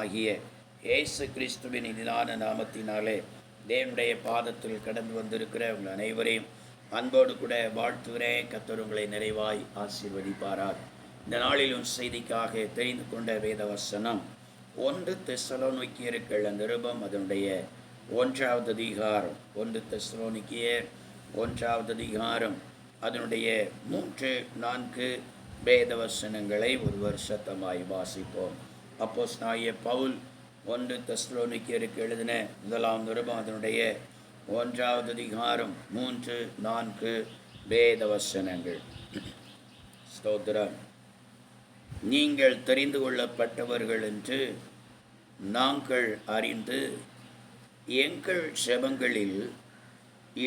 ஆகிய இயேசு கிறிஸ்துவின் இனிதான நாமத்தினாலே தேவனுடைய பாதத்தில் கடந்து வந்திருக்கிற உங்கள் அனைவரையும் அன்போடு கூட வாழ்த்துகிறேன். கர்த்தர் உங்களை நிறைவாய் ஆசீர்வதிப்பாரார். இந்த நாளிலும் செய்திக்காக தெரிந்து கொண்ட வேத வசனம் 1 தெசலோனிக்கேயர்கள் நிருபம் அதனுடைய 1வது அதிகாரம். 1 தெசலோனிக்கேயர் 1வது அதிகாரம் அதனுடைய 3-4 வேத வசனங்களை ஒரு வருஷத்தமாய் வாசிப்போம். அப்போஸ்தலனாகிய பவுல் 1 தெசலோனிக்கேயருக்கு எழுதின 1ஆம் நிருபம் அதனுடைய 1வது அதிகாரம் 3-4 வேத வசனங்கள். ஸ்தோத்திரம். நீங்கள் தெரிந்து கொள்ளப்பட்டவர்கள் என்று நாங்கள் அறிந்து எங்கள் ஜெபங்களில்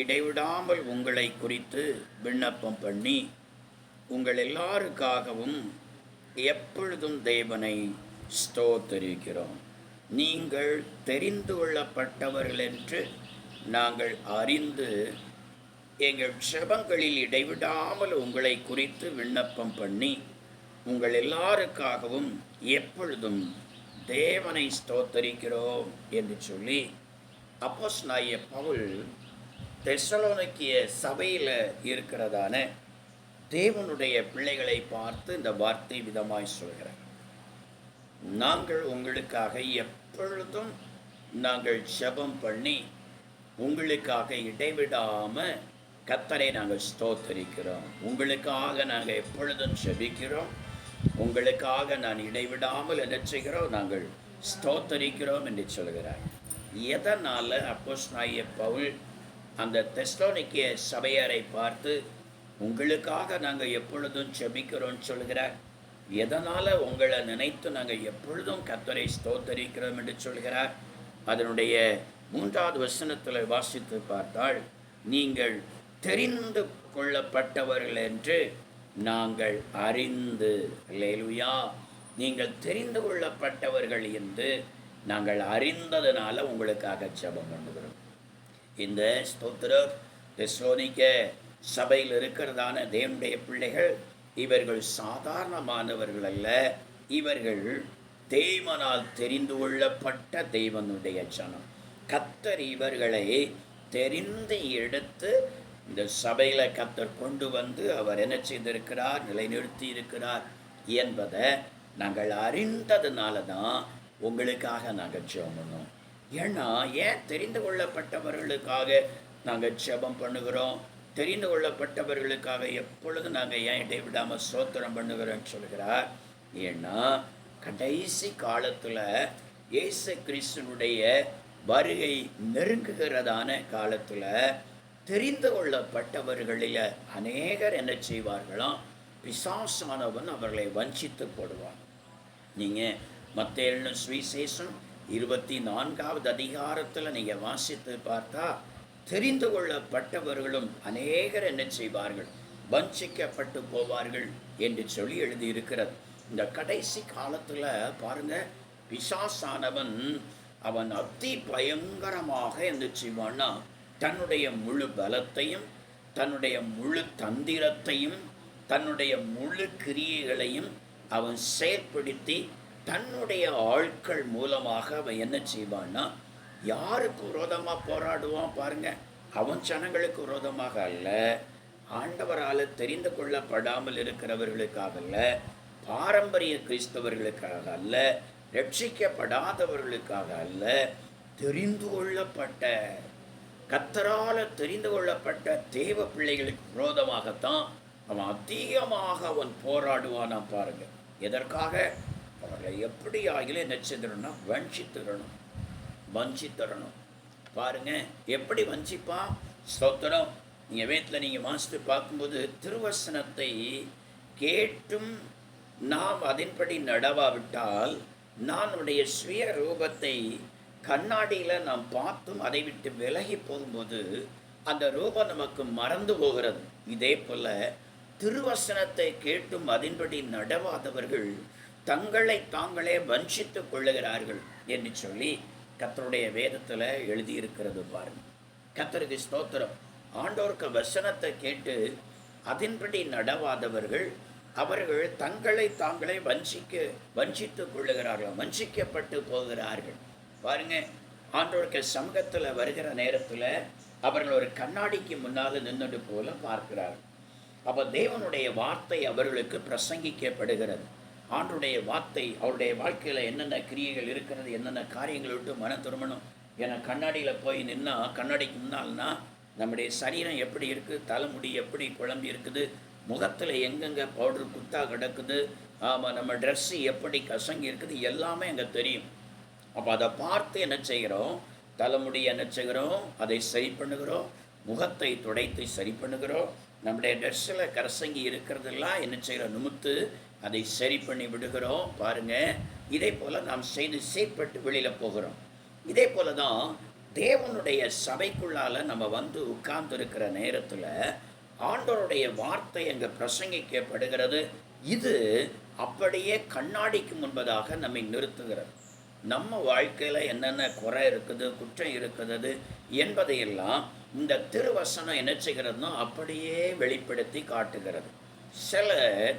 இடைவிடாமல் உங்களை குறித்து விண்ணப்பம் பண்ணி உங்கள் எல்லாருக்காகவும் எப்பொழுதும் தேவனை ஸ்தோத்தரிக்கிறோம். நீங்கள் தெரிந்து கொள்ளப்பட்டவர்கள் என்று நாங்கள் அறிந்து எங்கள் ஜெபங்களில் இடைவிடாமல் உங்களை குறித்து விண்ணப்பம் பண்ணி உங்கள் எல்லாருக்காகவும் எப்பொழுதும் தேவனை ஸ்தோத்தரிக்கிறோம் என்று சொல்லி அப்போஸ்தலனாகிய பவுல் தெசலோனிக்கேய சபையில் இருக்கிறதான தேவனுடைய பிள்ளைகளை பார்த்து இந்த வார்த்தை விதமாய் சொல்கிறார். நாங்கள் உங்களுக்காக எப்பொழுதும் நாங்கள் ஜெபம் பண்ணி உங்களுக்காக இடைவிடாமல் கர்த்தரை நாங்கள் ஸ்தோத்தரிக்கிறோம். உங்களுக்காக நாங்கள் எப்பொழுதும் ஜெபிக்கிறோம். உங்களுக்காக நான் இடைவிடாமல் என்ன செய்கிறோம்? நாங்கள் ஸ்தோத்தரிக்கிறோம் என்று சொல்கிறார். எதனால் அப்போஸ்தலனாகிய பவுல் அந்த தெசலோனிக்கேய சபையாரை பார்த்து உங்களுக்காக நாங்கள் எப்பொழுதும் ஜெபிக்கிறோம்னு சொல்கிறார்? எதனால் உங்களை நினைத்து நாங்கள் எப்பொழுதும் கர்த்தரை ஸ்தோத்தரிக்கிறோம் என்று சொல்கிறார்? அதனுடைய 3வது வசனத்தில் வாசித்து பார்த்தால், நீங்கள் தெரிந்து கொள்ளப்பட்டவர்கள் என்று நாங்கள் அறிந்து, அல்லேலூயா, நீங்கள் தெரிந்து கொள்ளப்பட்டவர்கள் என்று நாங்கள் அறிந்ததுனால உங்களுக்காக ஜெபம் பண்ணுகிறோம். இந்த ஸ்தோத்திரம் தெசலோனிக்கே சபையில் இருக்கிறதான தேவனுடைய பிள்ளைகள் இவர்கள் சாதாரணமானவர்கள் அல்ல. இவர்கள் தேவனால் தெரிந்து கொள்ளப்பட்ட தேவனுடைய ஜனம். கர்த்தர் இவர்களை தெரிந்து எடுத்து இந்த சபையில் கர்த்தர் கொண்டு வந்து அவர் என்ன செய்திருக்கிறார்? நிலைநிறுத்தி இருக்கிறார் என்பதை நாங்கள் அறிந்ததுனால தான் உங்களுக்காக நாங்கள் ஜெபம் பண்ணோம். ஏன்னா ஏன் தெரிந்து கொள்ளப்பட்டவர்களுக்காக நாங்கள் ஜெபம் பண்ணுகிறோம்? தெரிந்து கொள்ளப்பட்டவர்களுக்காக எப்பொழுதும் நாங்கள் ஏன் இடைவிடாமல் ஸ்தோத்திரம் பண்ணுகிறோன்னு சொல்கிறார். ஏன்னா கடைசி காலத்தில் இயேசு கிறிஸ்துனுடைய வருகை நெருங்குகிறதான காலத்தில் தெரிந்து கொள்ளப்பட்டவர்களில் அநேகர் என்ன செய்வார்களாம்? பிசாசானவன் அவர்களை வஞ்சித்து போடுவான். நீங்கள் மத்தேயு எழுதின சுவிசேஷம் 24வது அதிகாரத்தில் நீங்கள் வாசித்து பார்த்தா தெரிந்து கொள்ளப்பட்டவர்களும் அநேகர் என்ன செய்வார்கள்? வஞ்சிக்கப்பட்டு போவார்கள் என்று சொல்லி எழுதியிருக்கிறது. இந்த கடைசி காலத்தில் பாருங்க, பிசாசானவன் அவன் அதி பயங்கரமாக என்ன செய்வான்னா, தன்னுடைய முழு பலத்தையும் தன்னுடைய முழு தந்திரத்தையும் தன்னுடைய முழு கிரியைகளையும் அவன் செயற்படுத்தி தன்னுடைய ஆட்கள் மூலமாக அவன் என்ன செய்வான்னா, யாருக்கு விரோதமாக போராடுவான் பாருங்க? அவன் ஜனங்களுக்கு விரோதமாக அல்ல, ஆண்டவரால் தெரிந்து கொள்ளப்படாமல் இருக்கிறவர்களுக்காக அல்ல, பாரம்பரிய கிறிஸ்தவர்களுக்காக அல்ல, ரட்சிக்கப்படாதவர்களுக்காக அல்ல, தெரிந்து கொள்ளப்பட்ட கர்த்தரால் தெரிந்து கொள்ளப்பட்ட தேவ பிள்ளைகளுக்கு விரோதமாகத்தான் அவன் அதிகமாக அவன் போராடுவானாம் பாருங்க. எதற்காக? அவர்களை எப்படி ஆகிலும் என்ன செய்திடணும்னா வஞ்சித்தரணும். பாருங்க எப்படி வஞ்சிப்பான். ஸ்தோத்திரம். நீங்கள் வீட்டில் நீங்கள் வாசித்து பார்க்கும்போது திருவசனத்தை கேட்டும் நாம் அதன்படி நடவாவிட்டால், நம்முடைய சுய ரூபத்தை கண்ணாடியில் நாம் பார்த்தும் அதை விட்டு விலகி போகும்போது அந்த ரூபம் நமக்கு மறந்து போகிறது. இதே போல் திருவசனத்தை கேட்டும் அதன்படி நடவாதவர்கள் தங்களை தாங்களே வஞ்சித்து கொள்ளுகிறார்கள் என்று சொல்லி கர்த்தருடைய வேதத்தில் எழுதியிருக்கிறது பாருங்க. கர்த்தருக்கு ஸ்தோத்திரம். ஆண்டோருக்கு வசனத்தை கேட்டு அதன்படி நடவாதவர்கள் அவர்கள் தங்களை தாங்களே வஞ்சித்துக் கொள்ளுகிறார்கள், வஞ்சிக்கப்பட்டு போகிறார்கள். பாருங்க, ஆண்டவருக்கு சமூகத்தில் வருகிற நேரத்தில் அவர்கள் ஒரு கண்ணாடிக்கு முன்னால் நின்றது போல பார்க்கிறார்கள். அப்போ தேவனுடைய வார்த்தை அவர்களுக்கு பிரசங்கிக்கப்படுகிறது. ஆண்டுடைய வார்த்தை அவருடைய வாழ்க்கையில் என்னென்ன கிரியைகள் இருக்கிறது, என்னென்ன காரியங்களை விட்டு மனம் திரும்பணும். ஏன்னா கண்ணாடியில் போய் நின்னா, கண்ணாடிக்கு முன்னால்னா நம்முடைய சரீரம் எப்படி இருக்குது, தலைமுடி எப்படி குழம்பி இருக்குது, முகத்தில் எங்கெங்கே பவுடர் குத்தா கிடக்குது, ஆமாம் நம்ம ட்ரெஸ்ஸு எப்படி கசங்கி இருக்குது, எல்லாமே அங்கே தெரியும். அப்போ அதை பார்த்து என்ன செய்கிறோம், தலைமுடி என்ன செய்கிறோம், அதை சரி பண்ணுகிறோம், முகத்தை துடைத்து சரி பண்ணுகிறோம், நம்முடைய ட்ரெஸ்ஸில் கரசங்கி இருக்கிறதெல்லாம் என்ன செய்கிறோம், நுமுத்து அதை சரி பண்ணி விடுகிறோம். பாருங்கள், இதே போல் நாம் செய்து சீர்பட்டு வெளியில் போகிறோம். இதே போல தான் தேவனுடைய சபைக்குள்ளால் நம்ம வந்து உட்கார்ந்துருக்கிற நேரத்தில் ஆண்டவருடைய வார்த்தை அங்கே பிரசங்கிக்கப்படுகிறது. இது அப்படியே கண்ணாடிக்கு முன்பதாக நம்மை நிறுத்துகிறது. நம்ம வாழ்க்கையில் என்னென்ன குறை இருக்குது, குற்றம் இருக்கிறது என்பதையெல்லாம் இந்த திருவசனம் என்ன செய்கிறதுனோ அப்படியே வெளிப்படுத்தி காட்டுகிறது. சிலர்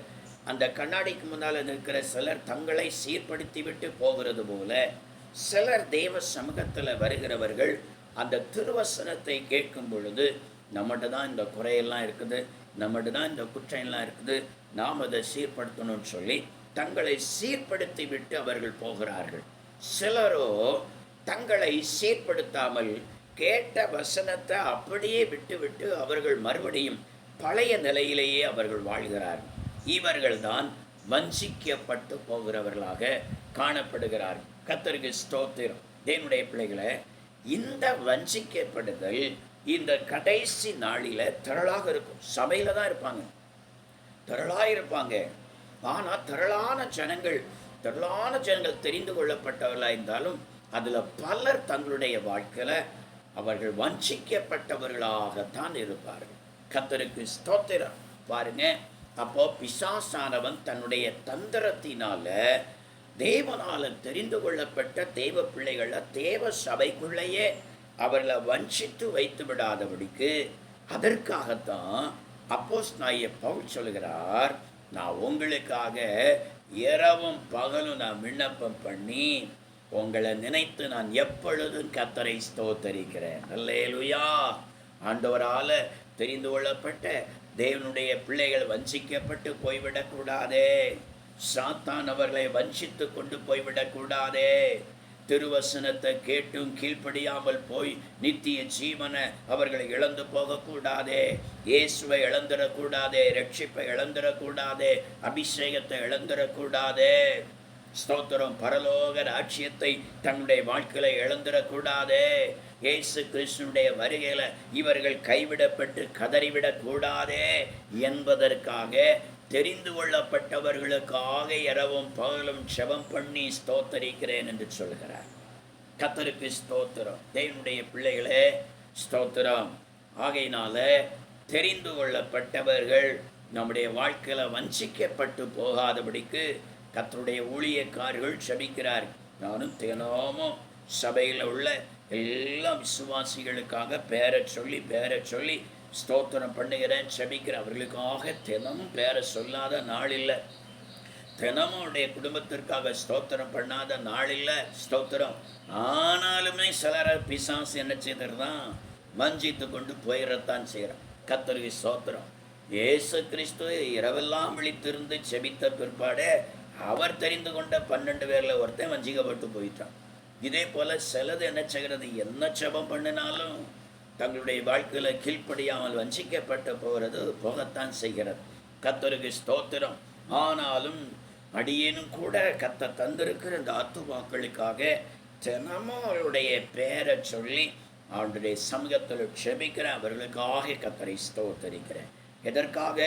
அந்த கண்ணாடிக்கு முன்னால் இருக்கிற சிலர் தங்களை சீர்படுத்தி விட்டு போகிறது போல, சிலர் தேவ சமூகத்தில் வருகிறவர்கள் அந்த திருவசனத்தை கேட்கும் பொழுது நம்மகிட்ட தான் இந்த குறையெல்லாம் இருக்குது, நம்மகிட்ட தான் இந்த குற்றம்லாம் இருக்குது, நாம் அதை சீர்படுத்தணும்னு சொல்லி தங்களை சீர்படுத்தி விட்டு அவர்கள் போகிறார்கள். சிலரோ தங்களை சீர்படுத்தாமல் கேட்ட வசனத்தை அப்படியே விட்டு அவர்கள் மறுபடியும் பழைய நிலையிலேயே அவர்கள் வாழ்கிறார்கள். இவர்கள்தான் வஞ்சிக்கப்பட்டு போகிறவர்களாக காணப்படுகிறார்கள். கர்த்தருக்கு ஸ்தோத்திரம். தேவனுடைய பிள்ளைகளை, இந்த வஞ்சிக்கப்படுதல் இந்த கடைசி நாளில் திரளாக இருக்கும். சபையில் தான் இருப்பாங்க, திரளாக இருப்பாங்க. ஆனால் திரளான ஜனங்கள் தெரிந்து கொள்ளப்பட்டவர்களாக இருந்தாலும் அதில் பலர் தங்களுடைய வாழ்க்கையில் அவர்கள் வஞ்சிக்கப்பட்டவர்களாகத்தான் இருப்பார்கள். கர்த்தருக்கு ஸ்தோத்திரம். பாருங்க, அப்போ பிசாசானவன் தன்னுடைய தந்திரத்தினால தேவனால் தெரிந்து கொள்ளப்பட்ட தேவ பிள்ளைகளை தேவ சபைக்குள்ளேயே அவர்களை வஞ்சித்து வைத்து விடாதபடிக்கு அதற்காகத்தான் அப்போஸ்தலனாகிய பவுல் சொல்கிறார், நான் உங்களுக்காக இரவும் பகலும் நான் விண்ணப்பம் பண்ணி உங்களை நினைத்து நான் எப்பொழுதும் கர்த்தரை ஸ்தோத்தரிக்கிறேன். அல்லேலூயா. ஆண்டவரால் தெரிந்து கொள்ளப்பட்ட தேவனுடைய பிள்ளைகள் வஞ்சிக்கப்பட்டு போய்விடக்கூடாதே, சாத்தான் அவர்களை வஞ்சித்து கொண்டு போய்விடக்கூடாதே. திருவசனத்தை கேட்டும் கீழ்ப்படியாமல் போய் நித்திய ஜீவனை அவர்களை இழந்து போகக்கூடாதே, இயேசுவை இழந்துடக்கூடாதே, ரட்சிப்பை இழந்துடக்கூடாதே, அபிஷேகத்தை இழந்துடக்கூடாதே, ஸ்தோத்திரம், பரலோக ராஜ்யத்தை தன்னுடைய வாழ்க்கையில இழந்துடக்கூடாதே, இயேசு கிறிஸ்துனுடைய வருகையில் இவர்கள் கைவிடப்பட்டு கதறிவிடக்கூடாதே என்பதற்காக தெரிந்து கொள்ளப்பட்டவர்களுக்காக இரவும் பகலும் ஜெபம் பண்ணி ஸ்தோத்தரிக்கிறேன் என்று சொல்கிறார். கர்த்தருக்கு ஸ்தோத்திரம். தேவனுடைய பிள்ளைகளே ஸ்தோத்திரம். ஆகையினால தெரிந்து கொள்ளப்பட்டவர்கள் நம்முடைய வாழ்க்கையில் வஞ்சிக்கப்பட்டு போகாதபடிக்கு கர்த்தருடைய ஊழியக்காரர்கள் ஜெபிக்கிறார். நானும் தினமும் சபையில் உள்ள எல்லா விசுவாசிகளுக்காக பேரை சொல்லி ஸ்தோத்திரம் பண்ணுகிறேன், ஜெபிக்கிறேன். அவர்களுக்காக தினமும் பேரை சொல்லாத நாள் இல்லை, தினமும் அவருடைய குடும்பத்திற்காக ஸ்தோத்திரம் பண்ணாத நாள் இல்லை. ஸ்தோத்திரம். ஆனாலுமே சிலரை பிசாசு என்ன செய்தான், வஞ்சித்து கொண்டு போயிடத்தான் செய்கிறான். கர்த்தருக்கு ஸ்தோத்திரம். இயேசு கிறிஸ்து இரவெல்லாம் விழித்திருந்து ஜெபித்த பிற்பாடு அவர் தெரிந்து கொண்ட 12 பேரில் ஒருத்தன் வஞ்சிக்கப்பட்டு போயிட்டான். இதே போல் சிலது என்ன செய்கிறது, என்ன ஜெபம் பண்ணினாலும் தங்களுடைய வாழ்க்கையில் கீழ்ப்படியாமல் வஞ்சிக்கப்பட்டு போகத்தான் செய்கிறது. கர்த்தருக்கு ஸ்தோத்திரம். ஆனாலும் அடியேனும் கூட கர்த்தர் தந்திருக்கிற இந்த ஆத்துமாக்களுக்காக தினமும் அவருடைய பேரை சொல்லி அவருடைய சமூகத்தில் ஜெபிக்கிறேன். அவர்களுக்காக கர்த்தரை ஸ்தோத்தரிக்கிறேன். எதற்காக?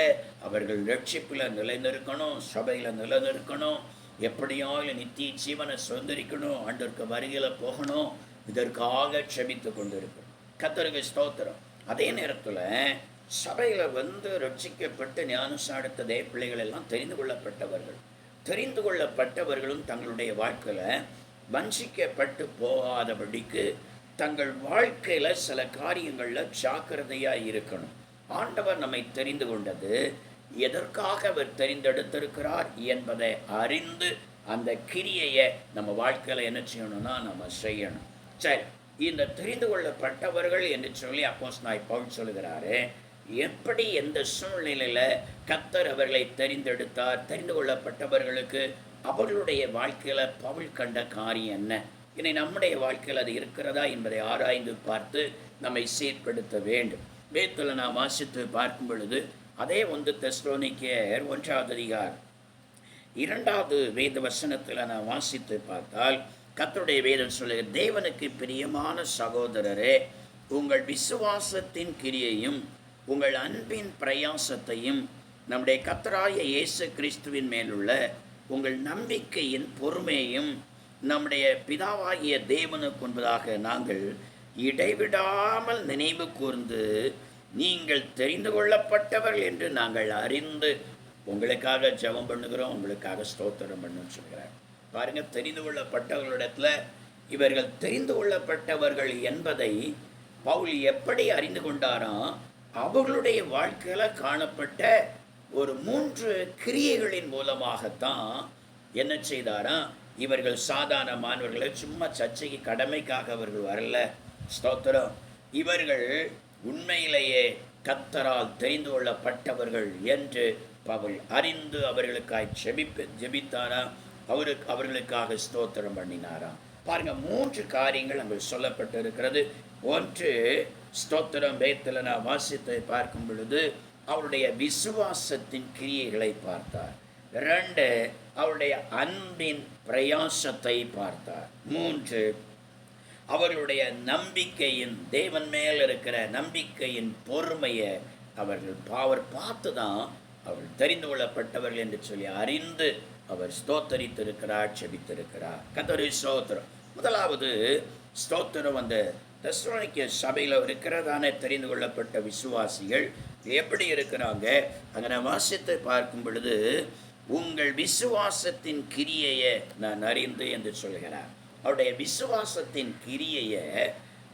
அவர்கள் ரட்சிப்பில் நிலைநிற்கணும், சபையில் நிலைநிற்கணும், எப்படியாவது நித்திய ஜீவனை சுதந்திரிக்கணும், ஆண்டவருக்கு வருகையில் போகணும். இதற்காக ஜெபித்து கொண்டு இருக்கிறோம். கர்த்தருக்கு ஸ்தோத்திரம். அதே நேரத்தில் சபையில் வந்து ரட்சிக்கப்பட்டு ஞானஸ்நானம் தேவ பிள்ளைகள் எல்லாம் தெரிந்து கொள்ளப்பட்டவர்களும் தங்களுடைய வாழ்க்கையில் வஞ்சிக்கப்பட்டு போகாதபடிக்கு தங்கள் வாழ்க்கையில் சில காரியங்களில் ஜாக்கிரதையாக இருக்கணும். ஆண்டவர் நம்மை தெரிந்து கொண்டது எதற்காக அவர் தெரிந்தெடுத்திருக்கிறார் என்பதை அறிந்து அந்த கிரியையை நம்ம வாழ்க்கையில் என்ன செய்யணும்னா நம்ம செய்யணும். சரி, இந்த தெரிந்து கொள்ளப்பட்டவர்கள் என்று சொல்லி அப்போஸ்தலனாகிய பவுல் சொல்கிறாரு. எப்படி எந்த சூழ்நிலையில் கர்த்தர் அவர்களை தெரிந்தெடுத்தார்? தெரிந்து கொள்ளப்பட்டவர்களுக்கு அவர்களுடைய வாழ்க்கையில் பவுல் கண்ட காரியம் என்ன? இனி நம்முடைய வாழ்க்கையில் அது இருக்கிறதா என்பதை ஆராய்ந்து பார்த்து நம்மை சீர்படுத்த வேண்டும். வேதத்தில் நாம் வாசித்து பார்க்கும் பொழுது அதே 1 தெசலோனிக்கேயர் 1ஆம் அதிகாரம் 2வது வேத வசனத்தில் நாம் வாசித்து பார்த்தால் கர்த்தருடைய வேதம் சொல்லுகிற, தேவனுக்கு பிரியமான சகோதரரே, உங்கள் விசுவாசத்தின் கிரியையும் உங்கள் அன்பின் பிரயாசத்தையும் நம்முடைய கர்த்தராகிய இயேசு கிறிஸ்துவின் மேலுள்ள உங்கள் நம்பிக்கையின் பொறுமையும் நம்முடைய பிதாவாகிய தேவனுக்கு முன்பதாக நாங்கள் இடைவிடாமல் நினைவு கூர்ந்து நீங்கள் தெரிந்து கொள்ளப்பட்டவர்கள் என்று நாங்கள் அறிந்து உங்களுக்காக ஜெபம் பண்ணுகிறோம், உங்களுக்காக ஸ்தோத்திரம் பண்ணுன்னு சொல்கிறார். பாருங்க, தெரிந்து கொள்ளப்பட்டவர்களிடத்துல இவர்கள் தெரிந்து கொள்ளப்பட்டவர்கள் என்பதை பவுல் எப்படி அறிந்து கொண்டாராம்? அவர்களுடைய வாழ்க்கையில் காணப்பட்ட ஒரு 3 கிரியைகளின் மூலமாகத்தான் என்ன செய்தாராம்? இவர்கள் சாதாரண மாணவர்களை சும்மா சர்ச்சைக்கு கடமைக்காக அவர்கள் வரல. ஸ்தோத்திரம். இவர்கள் உண்மையிலேயே கர்த்தரால் தெரிந்து கொள்ளப்பட்டவர்கள் என்று பவுல் அறிந்து அவர்களுக்காக ஜெபித்தாராம். அவர்களுக்காக ஸ்தோத்திரம் பண்ணினாராம். பாருங்க, 3 காரியங்கள் அங்கு சொல்லப்பட்டிருக்கிறது. 1, ஸ்தோத்திரம். வேதத்தில் நான் வாசித்தை பார்க்கும் பொழுது அவருடைய விசுவாசத்தின் கிரியைகளை பார்த்தார். 2, அவருடைய அன்பின் பிரயாசத்தை பார்த்தார். 3, அவர்களுடைய நம்பிக்கையின், தேவன் மேல் இருக்கிற நம்பிக்கையின் பொறுமையை அவர் பார்த்து தான் அவர்கள் தெரிந்து கொள்ளப்பட்டவர்கள் என்று சொல்லி அறிந்து அவர் ஸ்தோத்தரித்திருக்கிறார், செபித்திருக்கிறார். கர்த்தருடைய ஸ்தோத்திரம். முதலாவது ஸ்தோத்திரம், அந்த தெசலோனிக்கே சபையில் இருக்கிறதான தெரிந்து கொள்ளப்பட்ட விசுவாசிகள் எப்படி இருக்கிறாங்க? அங்கே வாசித்து பார்க்கும் பொழுது உங்கள் விசுவாசத்தின் கிரியையை நான் அறிந்து என்று சொல்கிறார். அவருடைய விசுவாசத்தின் கிரியையை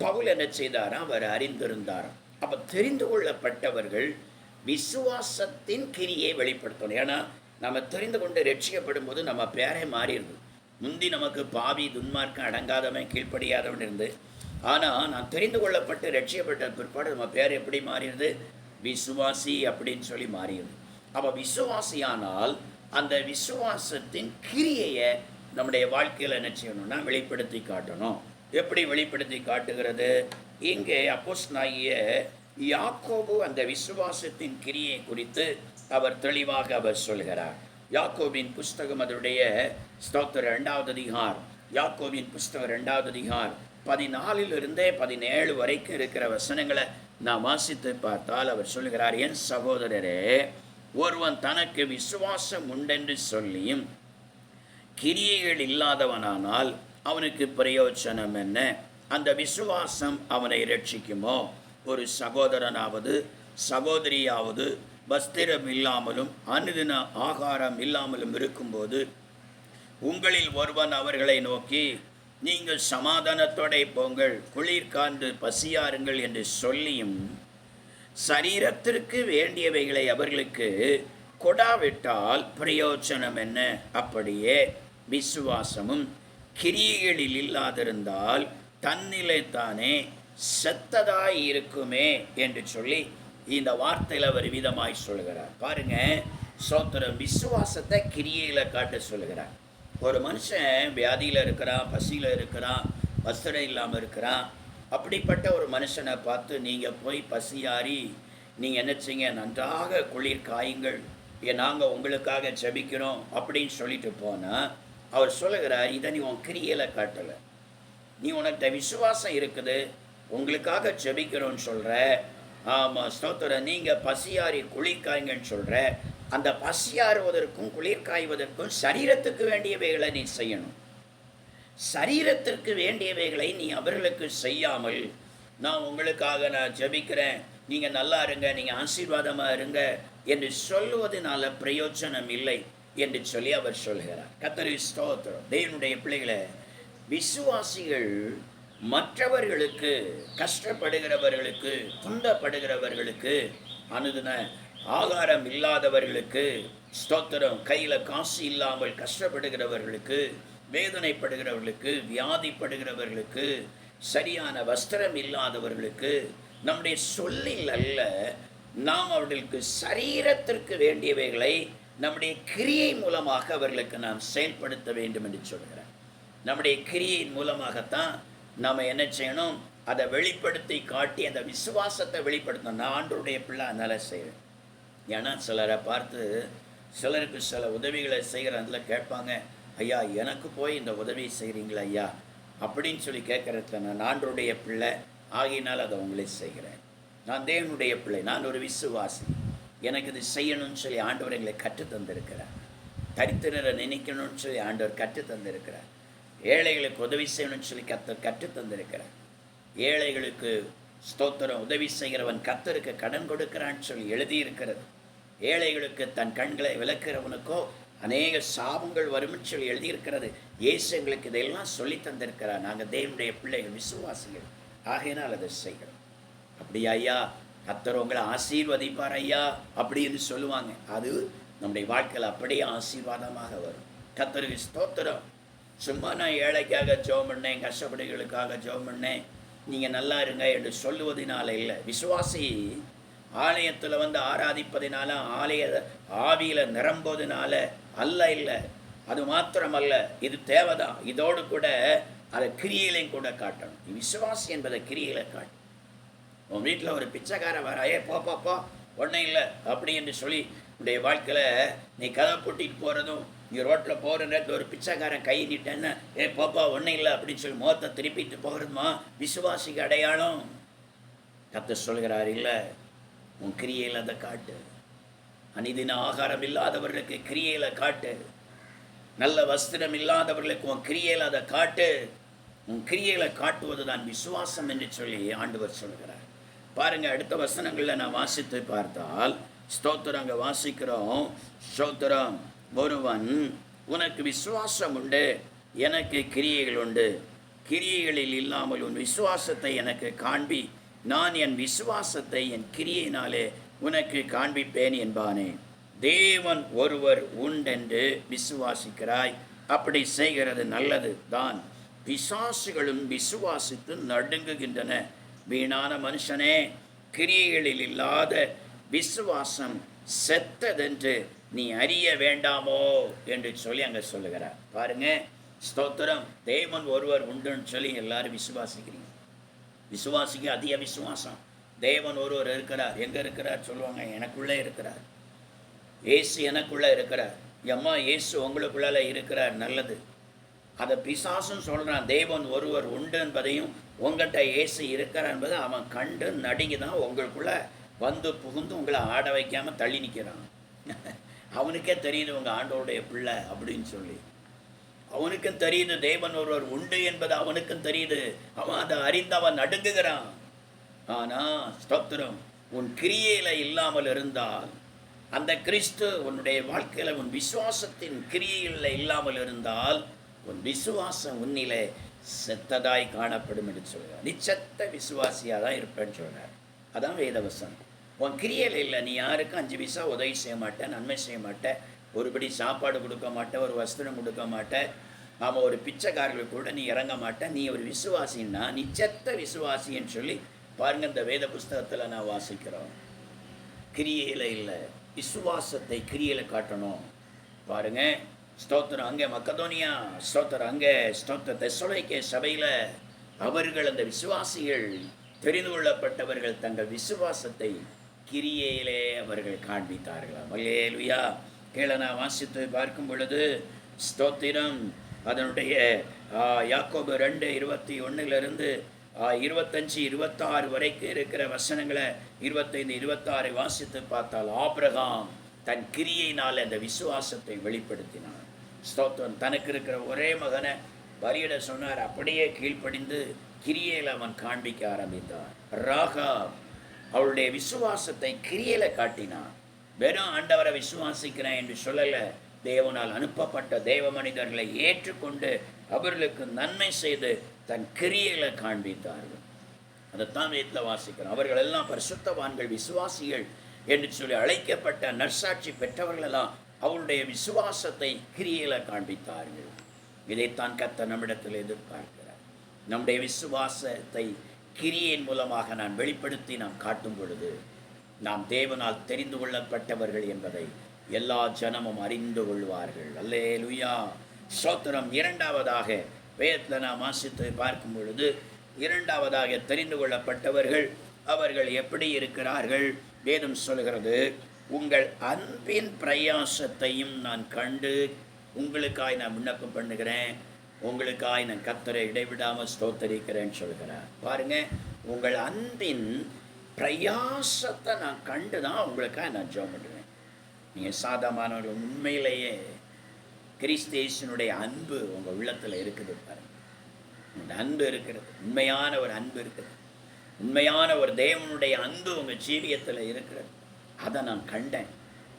பவுல் என்ன செய்தாராம்? அவர் அறிந்திருந்தாராம். அப்போ தெரிந்து கொள்ளப்பட்டவர்கள் விசுவாசத்தின் கிரியை வெளிப்படுத்தணும். ஏன்னா நம்ம தெரிந்து கொண்டு ரட்சிக்கப்படும் போது நம்ம பேரே மாறிடுது. முந்தி நமக்கு பாவி, துன்மார்க்கம், அடங்காதவன், கீழ்ப்படியாதவன் இருந்து, ஆனால் நான் தெரிந்து கொள்ளப்பட்டு ரட்சிக்கப்பட்ட பிற்பாடு நம்ம பேர் எப்படி மாறிடுது? விசுவாசி அப்படின்னு சொல்லி மாறிடுது. அப்போ விசுவாசியானால் அந்த விசுவாசத்தின் கிரியையை நம்முடைய வாழ்க்கையில் என்ன செய்யணும்னா வெளிப்படுத்தி காட்டணும். எப்படி வெளிப்படுத்தி காட்டுகிறது? இங்கே அப்போஸ்தலனாகிய யாக்கோபு அந்த விசுவாசத்தின் கிரியை குறித்து அவர் தெளிவாக அவர் சொல்கிறார். யாக்கோபின் புஸ்தகம் அதனுடைய ஸ்தோத்திரம் 2வது அதிகாரம், யாக்கோபின் புஸ்தகம் 2வது அதிகாரம் 14 17 வரைக்கும் இருக்கிற வசனங்களை நான் வாசித்து பார்த்தால் அவர் சொல்கிறார், என் சகோதரரே, ஒருவன் தனக்கு விசுவாசம் உண்டென்று சொல்லியும் கிரியைகள் இல்லாதவனானால் அவனுக்கு பிரயோஜனம் என்ன? அந்த விசுவாசம் அவனை ரட்சிக்குமோ? ஒரு சகோதரனாவது சகோதரியாவது வஸ்திரம் இல்லாமலும் அனுதின ஆகாரம் இல்லாமலும் இருக்கும்போது உங்களில் ஒருவன் அவர்களை நோக்கி, நீங்கள் சமாதானத்தோட போங்கள், குளிர் காண்டு பசியாருங்கள் என்று சொல்லியும் சரீரத்திற்கு வேண்டியவைகளை அவர்களுக்கு கொடாவிட்டால் பிரயோஜனம் என்ன? அப்படியே விசுவாசமும் கிரியைகளில் இல்லாதிருந்தால் தன்னிலை தானே செத்ததாய் இருக்குமே என்று சொல்லி இந்த வார்த்தையில் அவர் விதமாய் சொல்கிறார். பாருங்க, ஸ்தோத்திரம். விசுவாசத்தை கிரியையில் காட்ட சொல்கிறார். ஒரு மனுஷன் வியாதியில் இருக்கிறான், பசியில் இருக்கிறான், வஸ்திரம் இல்லாமல் இருக்கிறான். அப்படிப்பட்ட ஒரு மனுஷனை பார்த்து நீங்கள் போய் பசியாரி நீங்கள் என்ன செய்யுங்க, நன்றாக குளிர் காயுங்கள், நாங்கள் உங்களுக்காக ஜெபிக்கிறோம் அப்படின்னு சொல்லிட்டு போனால் அவர் சொல்லுகிறார், இதை நீ உன் கிரியையில் காட்டலை. நீ உனக்கு விசுவாசம் இருக்குது, உங்களுக்காக ஜெபிக்கிறோன்னு சொல்கிற. ஆமாம், ஸ்தோத்திரம். நீங்கள் பசியாரி குளிர் காய்ங்கன்னு சொல்கிற. அந்த பசியாறுவதற்கும் குளிர் காய்வதற்கும் சரீரத்துக்கு வேண்டியவைகளை நீ செய்யணும். சரீரத்திற்கு வேண்டியவைகளை நீ அவர்களுக்கு செய்யாமல், நான் உங்களுக்காக நான் ஜெபிக்கிறேன், நீங்கள் நல்லா இருங்க, நீங்கள் ஆசீர்வாதமாக இருங்க என்று சொல்லுவதனால பிரயோஜனம் இல்லை என்று சொல்லி அவர் சொல்கிறார். கர்த்தருடைய ஸ்தோத்திரம். தேவனுடைய பிள்ளைகளை, விசுவாசிகள் மற்றவர்களுக்கு, கஷ்டப்படுகிறவர்களுக்கு, துன்பப்படுகிறவர்களுக்கு அனுதின ஆகாரம் இல்லாதவர்களுக்கு, ஸ்தோத்திரம், கையில் காசு இல்லாமல் கஷ்டப்படுகிறவர்களுக்கு, வேதனைப்படுகிறவர்களுக்கு, வியாதிப்படுகிறவர்களுக்கு, சரியான வஸ்திரம் இல்லாதவர்களுக்கு, நம்முடைய சொல்லில் அல்ல, நாம் அவர்களுக்கு சரீரத்திற்கு வேண்டியவைகளை நம்முடைய கிரியை மூலமாக அவர்களுக்கு நாம் செயல்படுத்த வேண்டும் என்று சொல்கிறார். நம்முடைய கிரியின் மூலமாகத்தான் நாம் என்ன செய்யணும், அதை வெளிப்படுத்தி காட்டி அந்த விசுவாசத்தை வெளிப்படுத்தணும். நான் ஆண்டவருடைய பிள்ளை அதனால் செய்வேன். ஏன்னா சிலரை பார்த்து சிலருக்கு சில உதவிகளை செய்கிறதுல கேட்பாங்க, ஐயா எனக்கு போய் இந்த உதவி செய்கிறீங்களா ஐயா அப்படின்னு சொல்லி கேட்குறதுல நான் ஆண்டவருடைய பிள்ளை ஆகினால் அதை உங்களே செய்கிறேன். நான் தேவனுடைய பிள்ளை, நான் ஒரு விசுவாசி, எனக்கு இது செய்யணும்னு சொல்லி ஆண்டவர் எங்களை கற்று தந்திருக்கிறார். தரித்திரரை நினைக்கணும்னு சொல்லி ஆண்டவர் கற்று தந்திருக்கிறார். ஏழைகளுக்கு உதவி செய்யணும்னு சொல்லி கற்று தந்திருக்கிறார். ஏழைகளுக்கு ஸ்தோத்திரம், உதவி செய்கிறவன் கர்த்தருக்கு கடன் கொடுக்கிறான்னு சொல்லி எழுதியிருக்கிறது. ஏழைகளுக்கு தன் கண்களை விளக்கிறவனுக்கோ அநேக சாபங்கள் வரும்னு சொல்லி எழுதியிருக்கிறது. இயேசு எங்களுக்கு இதெல்லாம் சொல்லி தந்திருக்கிறார். நாங்கள் தேவனுடைய பிள்ளைகள், விசுவாசிகள் ஆகையினால் அதை செய்கிறோம். அப்படியா ஐயா, கர்த்தர் உங்களை ஆசீர்வதிப்பார் ஐயா அப்படின்னு சொல்லுவாங்க. அது நம்முடைய வாழ்க்கையில் அப்படியே ஆசீர்வாதமாக வரும். கர்த்தருக்கு ஸ்தோத்திரம். சும்மா நான் ஏழைக்காக ஜெபம் பண்ணேன், கஷ்டப்படுகளுக்காக ஜெபம் பண்ணேன், நீங்கள் நல்லா இருங்க என்று சொல்லுவதனால இல்லை. விசுவாசி ஆலயத்தில் வந்து ஆராதிப்பதினால, ஆவியில் நிரம்புவதனால அல்ல, இல்லை. அது மாத்திரமல்ல, இது தேவைதான். இதோடு கூட அதை கிரியையிலையும் கூட காட்டணும். விசுவாசி என்பதை கிரியையில் காட்டும். உன் வீட்டில் ஒரு பிச்சைக்கார வராயே, போ ஒன்றும் இல்லை அப்படி என்று சொல்லி உடைய வாழ்க்கையில் நீ கதை பூட்டிட்டு போகிறதும், நீ ரோட்டில் போகிற நேரத்தில் ஒரு பிச்சைக்காரன் கை நீட்டேன்னா போப்பா ஒன்றும் இல்லை அப்படின்னு சொல்லி முகத்தை திருப்பிட்டு போகிறதுமா விசுவாசிக்கு அடையாளம். கர்த்தர் சொல்கிறார், இல்லை, உன் கிரியையில் அதை காட்டு. அனிதின ஆகாரம் இல்லாதவர்களுக்கு கிரியையில் காட்டு. நல்ல வஸ்திரம் இல்லாதவர்களுக்கு உன் கிரியையில் அதை காட்டு. உன் கிரியையில் காட்டுவது தான் விசுவாசம் என்று சொல்லி ஆண்டவர் சொல்கிறார். பாருங்க, அடுத்த வசனங்களில் நான் வாசித்து பார்த்தால், ஸ்தோத்திரம் அங்கே வாசிக்கிறோம். ஸ்தோத்திரம், ஒருவன் உனக்கு விசுவாசம் உண்டு, எனக்கு கிரியைகள் உண்டு, கிரியைகளில் இல்லாமல் உன் விசுவாசத்தை எனக்கு காண்பி, நான் என் விசுவாசத்தை என் கிரியையினாலே உனக்கு காண்பிப்பேன் என்பானே. தேவன் ஒருவர் உண்டென்று விசுவாசிக்கிறாய், அப்படி செய்கிறது நல்லது தான். பிசாசுகளும் விசுவாசித்து நடுங்குகின்றன. வீணான மனுஷனே, கிரியைகளில் இல்லாத விசுவாசம் செத்ததென்று நீ அறிய வேண்டாமோ என்று சொல்லி அங்கே சொல்லுகிறார். பாருங்க, ஸ்தோத்திரம், தேவன் ஒருவர் உண்டுன்னு சொல்லி எல்லாரும் விசுவாசிக்கிறீங்க. விசுவாசிக்க அதிக விசுவாசம். தேவன் ஒருவர் இருக்கிறார். எங்கே இருக்கிறார் சொல்லுவாங்க, எனக்குள்ளே இருக்கிறார். இயேசு எனக்குள்ளே இருக்கிறார். எம்மா இயேசு உங்களுக்குள்ளால இருக்கிறார், நல்லது. அதை பிசாசும் சொல்கிறான். தேவன் ஒருவர் உண்டு என்பதையும் உங்கள்கிட்ட இயேசு இருக்கிறார் என்பதை அவன் கண்டு நடுங்கி தான் உங்களுக்குள்ளே வந்து புகுந்து உங்களை ஆட வைக்காமல் தள்ளி நிற்கிறான். அவனுக்கே தெரியுது உங்கள் ஆண்டவருடைய பிள்ளை அப்படின்னு சொல்லி. அவனுக்கும் தெரியுது தேவன் ஒருவர் உண்டு என்பது அவனுக்கும் தெரியுது. அவன் அதை அறிந்து அவன் நடுங்குகிறான். ஆனால் ஸ்தோத்திரம், உன் கிரியையில் இல்லாமல் இருந்தால், அந்த கிறிஸ்து உன்னுடைய வாழ்க்கையில் உன் விசுவாசத்தின் கிரியையில் இல்லாமல் இருந்தால், உன் விசுவாசம் உன்னிலே செத்ததாய் காணப்படும் என்று சொல்கிறார். நீ செத்த விசுவாசியாக தான் இருப்பேன்னு சொல்கிறார். அதான் வேதவசனம். உன் கிரியையில் இல்லை, நீ யாருக்கும் 5 பைசா உதவி செய்ய மாட்டேன், நன்மை செய்ய மாட்டேன், ஒருபடி சாப்பாடு கொடுக்க மாட்டேன், ஒரு வஸ்திரம் கொடுக்க மாட்டேன், ஆமாம் ஒரு பிச்சைக்காரர்கள் கூட நீ இறங்க மாட்டேன், நீ ஒரு விசுவாசின்னா நீ செத்த விசுவாசின்னு சொல்லி பாருங்கள். இந்த வேத புஸ்தகத்தில் நான் வாசிக்கிறோம். கிரியையில் இல்லை, விசுவாசத்தை கிரியையில் காட்டணும். பாருங்கள், ஸ்தோத்திரம், அங்கே மக்கதோனியா, ஸ்தோத்திரம், அங்கே ஸ்தோத்திர தெசலோனிக்கே சபையில் அவர்கள், அந்த விசுவாசிகள், தெரிந்து கொள்ளப்பட்டவர்கள், தங்கள் விசுவாசத்தை கிரியையிலே அவர்கள் காண்பித்தார்களாம். அல்லேலூயா. கீழே நான் வாசித்து பார்க்கும் பொழுது ஸ்தோத்திரம், அதனுடைய யாக்கோபு 2:21 25-26 வரைக்கும் இருக்கிற வசனங்களை 25-26 வாசித்து பார்த்தால், ஆபிரகாம் தன் கிரியையினால் அந்த விசுவாசத்தை வெளிப்படுத்தினான். ஸ்தோத்திரம், தனக்கு இருக்கிற ஒரே மகனை பலியிட சொன்னார். அப்படியே கீழ்ப்படிந்து கிரியையில் அவன் காண்பிக்க ஆரம்பித்தான். ராகாப் அவளுடைய விசுவாசத்தை கிரியையில காட்டினான். வெறும் ஆண்டவரை விசுவாசிக்கிறேன் என்று சொல்லலை, தேவனால் அனுப்பப்பட்ட தேவ மனிதர்களை ஏற்றுக்கொண்டு அவர்களுக்கு நன்மை செய்து தன் கிரியையில காண்பித்தார்கள். அதைத்தான் வீட்டில் வாசிக்கிறோம். அவர்கள் எல்லாம் பரிசுத்தவான்கள், விசுவாசிகள். என்று சொல்லி அழைக்கப்பட்ட நற்சாட்சி பெற்றவர்களெல்லாம் அவருடைய விசுவாசத்தை கிரியையில காண்பித்தார்கள். இதைத்தான் கர்த்தர் நம்மிடத்தில் எதிர்பார்க்கிறார். நம்முடைய விசுவாசத்தை கிரியையின் மூலமாக நான் வெளிப்படுத்தி நாம் காட்டும் பொழுது நாம் தேவனால் தெரிந்து கொள்ளப்பட்டவர்கள் என்பதை எல்லா ஜனமும் அறிந்து கொள்வார்கள். அல்லேலூயா, ஸ்தோத்திரம். இரண்டாவதாக வேதத்தில் நாம் வாசித்து பார்க்கும் பொழுது இரண்டாவதாக தெரிந்து கொள்ளப்பட்டவர்கள் அவர்கள் எப்படி இருக்கிறார்கள்? வேதம் சொல்கிறது, உங்கள் அன்பின் பிரயாசத்தையும் நான் கண்டு உங்களுக்காய் நான் விண்ணப்பம் பண்ணுகிறேன், உங்களுக்காய் நான் கர்த்தரை இடைவிடாமல் ஸ்தோத்தரிக்கிறேன்னு சொல்கிறார். பாருங்க, உங்கள் அன்பின் பிரயாசத்தை நான் கண்டு தான் உங்களுக்காக நான் ஜெபம் பண்ணுவேன். நீங்கள் சாதாரணவர்கள் உண்மையிலேயே கிறிஸ்தேசனுடைய அன்பு உங்கள் உள்ளத்தில் இருக்குது. பாருங்க, இந்த அன்பு இருக்கிறது, உண்மையான ஒரு அன்பு இருக்குது, உண்மையான ஒரு தேவனுடைய அன்பு உங்கள் ஜீவியத்தில் இருக்கிறது. அதை நான்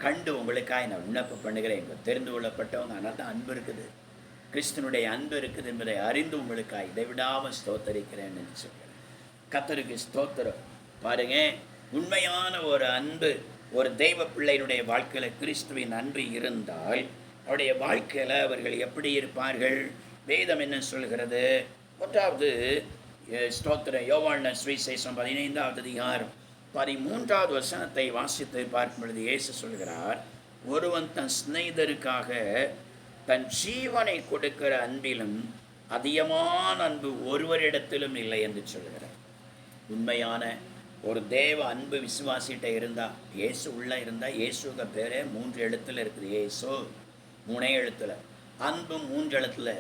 கண்டு உங்களுக்காக நான் விண்ணப்பம் பண்ணுகிறேன். எங்கள் தெரிந்து கொள்ளப்பட்டவங்க அதனால் தான் அன்பு இருக்குது, கிறிஸ்தனுடைய அன்பு இருக்குது என்பதை அறிந்து உங்களுக்காக இடைவிடாமல் ஸ்தோத்தரிக்கிறேன்னு சொல்கிறேன். கர்த்தருக்கு ஸ்தோத்திரம். பாருங்க, உண்மையான ஒரு அன்பு ஒரு தெய்வ பிள்ளையினுடைய வாழ்க்கையில் கிறிஸ்துவின் அன்பு இருந்தால் அவருடைய வாழ்க்கையில் அவர்கள் எப்படி இருப்பார்கள்? வேதம் என்ன சொல்கிறது? ஒன்றாவது ஸ்தோத்திரம், யோவான் சுவிசேஷம் 15வது அதிகாரம் 13வது வசனத்தை வாசித்து பார்க்கும் பொழுது இயேசு சொல்கிறார், ஒருவன் தன் சிநேகிதருக்காக தன் ஜீவனை கொடுக்கிற அன்பிலும் அதிகமான அன்பு ஒருவரிடத்திலும் இல்லை என்று சொல்கிறார். உண்மையான ஒரு தேவ அன்பு விசுவாசிகிட்ட இருந்தால், இயேசு உள்ளே இருந்தால், இயேசுக்கு பேரே 3 எழுத்தில் இருக்குது. இயேசு 3 எழுத்தில், அன்பும் 3 எழுத்தில்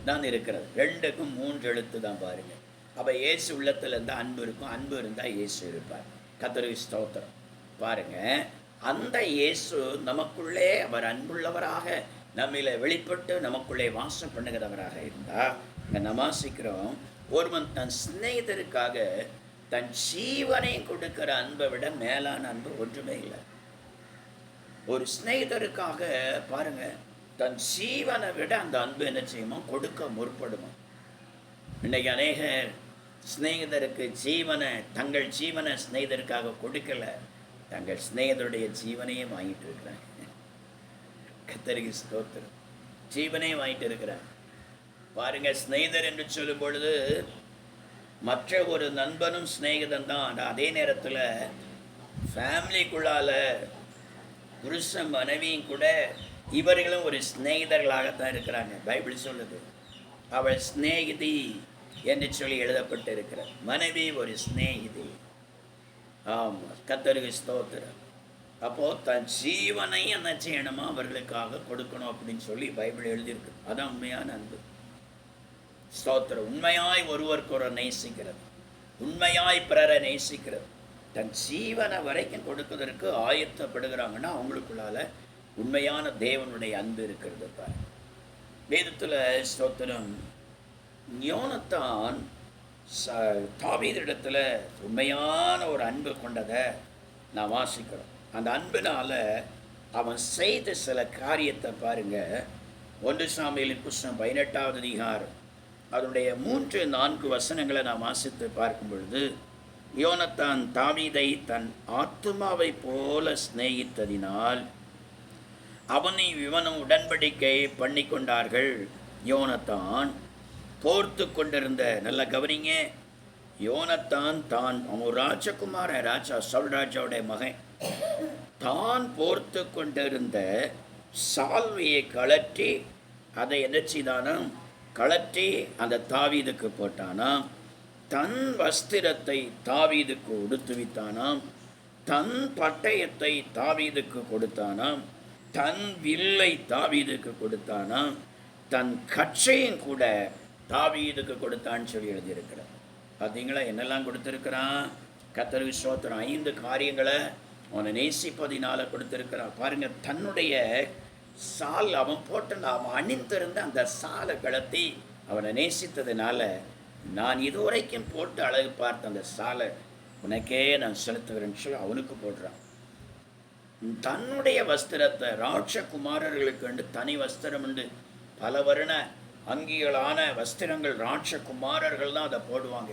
தான் இருக்கிறது. 2க்கும் 3 எழுத்து தான் பாருங்கள். அப்போ இயேசு உள்ளத்தில் இருந்தால் அன்பு இருக்கும், அன்பு இருந்தால் இயேசு இருப்பார். கர்த்தருக்கு ஸ்தோத்திரம். பாருங்கள், அந்த இயேசு நமக்குள்ளே அவர் அன்புள்ளவராக நம்மளை வெளிப்பட்டு நமக்குள்ளே வாசம் பண்ணுகிறவராக இருந்தால் நம்ம வாசிக்கிறோம், ஒருவன் தன் சிநேகிதருக்காக தன் ஜீவனை கொடுக்கிற அன்பை விட மேலான அன்பு ஒன்றுமே இல்லை. ஒரு சிநேகிதருக்காக பாருங்க, தன் ஜீவனை விட அந்த அன்பு என்ன செய்யுமா? கொடுக்க முற்படுமா. இன்னைக்கு அநேக சிநேகிதருக்கு தங்கள் ஜீவனை சிநேகிதருக்காக கொடுக்கல, தங்கள் சிநேகிதருடைய ஜீவனையே வாங்கிட்டு இருக்கிறாங்க. கர்த்தருக்கு ஸ்தோத்திரம். ஜீவனையே வாங்கிட்டு இருக்கிறாங்க. பாருங்க, சிநேகிதர் என்று சொல்லும் பொழுது மற்ற ஒரு நண்பனும் சிநேகிதன் தான். அதே நேரத்தில் ஃபேமிலிக்குள்ளால் புருஷன் மனைவியும் கூட இவர்களும் ஒரு சிநேகிதர்களாகத்தான் இருக்கிறாங்க. பைபிள் சொல்லுது, அவள் சிநேகிதி என்று சொல்லி எழுதப்பட்டு இருக்கிறார். மனைவி ஒரு சிநேகிதி. ஆமாம், கர்த்தருக்கு ஸ்தோத்திரம். அப்போது தன் ஜீவனை என்ன செய்யணுமா? அவர்களுக்காக கொடுக்கணும் அப்படின்னு சொல்லி பைபிள் எழுதியிருக்கு. அதான் உண்மையான அன்பு. ஸ்தோத்திரம். உண்மையாய் ஒருவருக்கு நேசிக்கிறது, உண்மையாய் பிறரை நேசிக்கிறது, தன் ஜீவனை வரைக்கும் கொடுப்பதற்கு ஆயத்தப்படுகிறாங்கன்னா அவங்களுக்குள்ளால உண்மையான தேவனுடைய அன்பு இருக்கிறது. பாரு, வேதத்தில் ஸ்தோத்திரம், யோனத்தான் தாவீதிடத்தில் உண்மையான ஒரு அன்பு கொண்டதை நான் வாசிக்கிறோம். அந்த அன்பினால் அவன் செய்த சில காரியத்தை பாருங்க. 1 சாமுவேலின் புஸ்தகம் 18வது அதிகாரம் அதனுடைய 3-4 வசனங்களை நான் வாசித்து பார்க்கும் பொழுது, யோனத்தான் தாவீதை தன் ஆத்துமாவை போல சிநேகித்ததினால் அவனை இவனும் உடன்படிக்கை பண்ணி கொண்டார்கள். யோனத்தான் போர்த்து கொண்டிருந்த, நல்ல கவனிங்க, யோனத்தான் அவன் ராஜகுமாரன், சவுல் ராஜாவுடைய மகன், தான் போர்த்து கொண்டிருந்த சால்வையை கழற்றி அதை என்ன செய்தானா? கழற்றி அந்த தாவீதுக்கு போட்டானாம். தன் வஸ்திரத்தை தாவீதுக்கு உடுத்துவித்தானாம். தன் பட்டயத்தை தாவீதுக்கு கொடுத்தானாம். தன் வில்லை தாவீதுக்கு கொடுத்தானாம். தன் கச்சையும் கூட தாவீதுக்கு கொடுத்தான்னு சொல்லி எழுதியிருக்கிறார். பார்த்தீங்களா என்னெல்லாம் கொடுத்துருக்கிறான்? கர்த்தருக்கு ஸ்தோத்திரம். 5 காரியங்களை அவனை நேசிப்பதினால கொடுத்துருக்கிறான். பாருங்க, தன்னுடைய சால் அவன் போட்டு அவன் அணிந்திருந்த அந்த சாலை கலத்தி அவனை நேசித்ததுனால, நான் இதுவரைக்கும் போட்டு அழகு பார்த்த அந்த சாலை உனக்கே நான் செலுத்துகிறேன்னு சொல்லி அவனுக்கு போடுறான். தன்னுடைய வஸ்திரத்தை, ராட்சகுமாரர்களுக்கு என்று தனி வஸ்திரம் உண்டு, பல வருண அங்கிகளான வஸ்திரங்கள் ராட்சகுமாரர்கள் தான் அதை போடுவாங்க.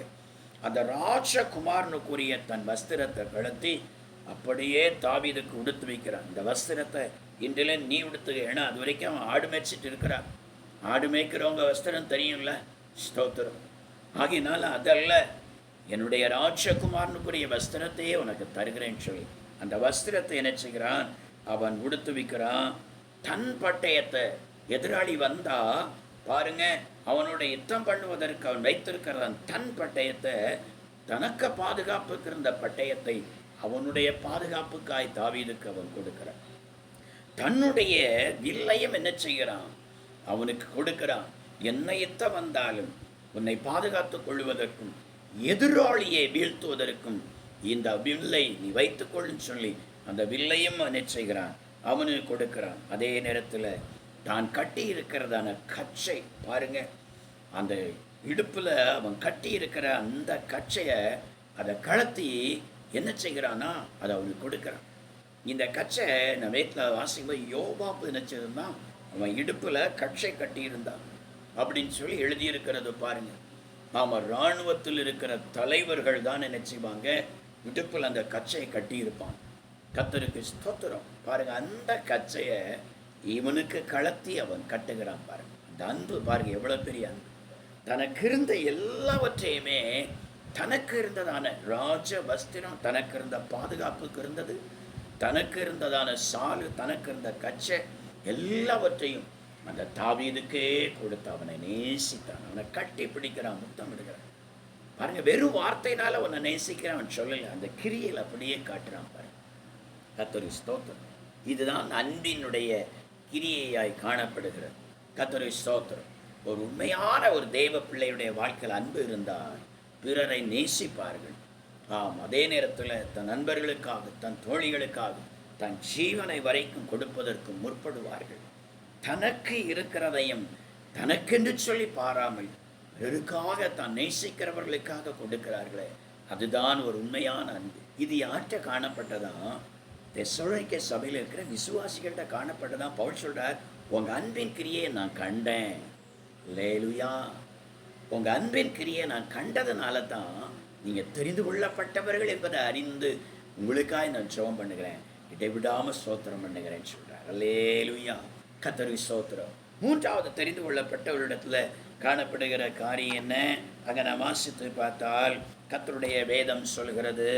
அந்த ராட்சகுமாரனுக்குரிய தன் வஸ்திரத்தை கழத்தி அப்படியே தாவீதுக்கு உடுத்து வைக்கிறான். இந்த வஸ்திரத்தை இன்றிலே நீ உடுத்துக. ஏன்னா அது வரைக்கும் அவன் ஆடு மேய்ச்சிட்டு இருக்கிறான். ஆடு மேய்க்கிறவங்க வஸ்திரம் தெரியும்ல. ஸ்தோத்திரம். ஆகினால அதல்ல, என்னுடைய ராஜகுமாரனுக்குரிய வஸ்திரத்தையே உனக்கு தருகிறேன்னு சொல்லி அந்த வஸ்திரத்தை என்ன செய்கிறான், அவன் உடுத்து வைக்கிறான். தன் பட்டயத்தை எதிராளி வந்தா பாருங்க, அவனோட யுத்தம் பண்ணுவதற்கு அவன் வைத்திருக்கிறான் தன் பட்டயத்தை, தனக்கு பாதுகாப்புக்கு இருந்த பட்டயத்தை அவனுடைய பாதுகாப்புக்காய் தாவீதுக்கு அவன் கொடுக்கிறான். தன்னுடைய வில்லையும் என்ன செய்கிறான், அவனுக்கு கொடுக்கிறான். என்ன யுத்தம் வந்தாலும் உன்னை பாதுகாத்துக் கொள்வதற்கும் எதிராளியை வீழ்த்துவதற்கும் இந்த வில்லை நீ வைத்துக்கொள்ளுன்னு சொல்லி அந்த வில்லையும் என்ன செய்கிறான், அவனுக்கு கொடுக்கிறான். அதே நேரத்தில் தான் கட்டி இருக்கிறதான கச்சை பாருங்க, அந்த இடுப்பில் அவன் கட்டி இருக்கிற அந்த கச்சையை அதை கழத்தி என்ன செய்கிறான்னா அதை அவனுக்கு கொடுக்குறான். இந்த கச்சை நான் வீட்டில் வாசிக்கும்போது யோபாப்பு நினச்சதுன்னா அவன் இடுப்பில் கச்சை கட்டியிருந்தான் அப்படின்னு சொல்லி எழுதியிருக்கிறது பாருங்க. நாம் இராணுவத்தில் இருக்கிற தலைவர்கள் தான் என்ன செய்வாங்க, இடுப்பில் அந்த கச்சையை கட்டியிருப்பான். கர்த்தருக்கு ஸ்தோத்திரம். பாருங்க, அந்த கச்சையை இவனுக்கு கலத்தி அவன் கட்டுகிறான். பாருங்க அந்த அன்பு, பாருங்க எவ்வளவு பெரிய அன்பு. தனக்கு இருந்த எல்லாவற்றையுமே, தனக்கு இருந்ததான ராஜ வஸ்திரம், தனக்கு இருந்த பாதுகாப்புக்கு இருந்தது, தனக்கு இருந்ததான சாலு, தனக்கு இருந்த கச்சை, எல்லாவற்றையும் அந்த தாவீதுக்கே கொடுத்து அவனை நேசித்தான். அவனை கட்டி பிடிக்கிறான், முத்தம் விடுகிறான். பாருங்க, வெறும் வார்த்தையினால அவனை நேசிக்கிறான் அவன் சொல்லல, அந்த கிரியில் அப்படியே காட்டுறான். பாருங்க கர்த்தருக்கு ஸ்தோத்திரம். இதுதான் அன்பினுடைய கிரியையாய் காணப்படுகிறது. கர்த்தருக்கு ஸ்தோத்திரம். ஒரு உண்மையான ஒரு தேவ பிள்ளையுடைய வாழ்க்கையில் அன்பு இருந்தால் பிறரை நேசிப்பார்கள். ஆம், அதே நேரத்தில் தன் நண்பர்களுக்காக, தன் தோழிகளுக்காக தன் ஜீவனை வரைக்கும் கொடுப்பதற்கு முற்படுவார்கள். தனக்கு இருக்கிறதையும் தனக்கென்று சொல்லி பாராமல் பிறருக்காக தான் நேசிக்கிறவர்களுக்காக கொடுக்கிறார்களே, அதுதான் ஒரு உண்மையான அன்பு. இது யார்கிட்ட காணப்பட்டதான், தெசலோனிக்கே சபையில் இருக்கிற விசுவாசிகள்கிட்ட காணப்பட்டதான். பவுல் சொல்றார், உங்க அன்பின் கிரியை நான் கண்டேன். அல்லேலூயா. உங்க அன்பின் கிரியை நான் கண்டதுனால தான் நீங்க தெரிந்து கொள்ளப்பட்டவர்கள் என்பதை அறிந்து உங்களுக்காக நான் ஜெபம் பண்ணுகிறேன், இடைவிடாம ஸ்தோத்திரம் பண்ணுகிறேன்னு சொல்றார். அல்லேலூயா. கர்த்தருக்கு ஸ்தோத்திரம். மூன்றாவது தெரிந்து கொள்ளப்பட்டவரிடத்துல காணப்படுகிற காரியம் என்ன? அங்கே நான் வாசித்து பார்த்தால் கர்த்தருடைய வேதம் சொல்கிறது,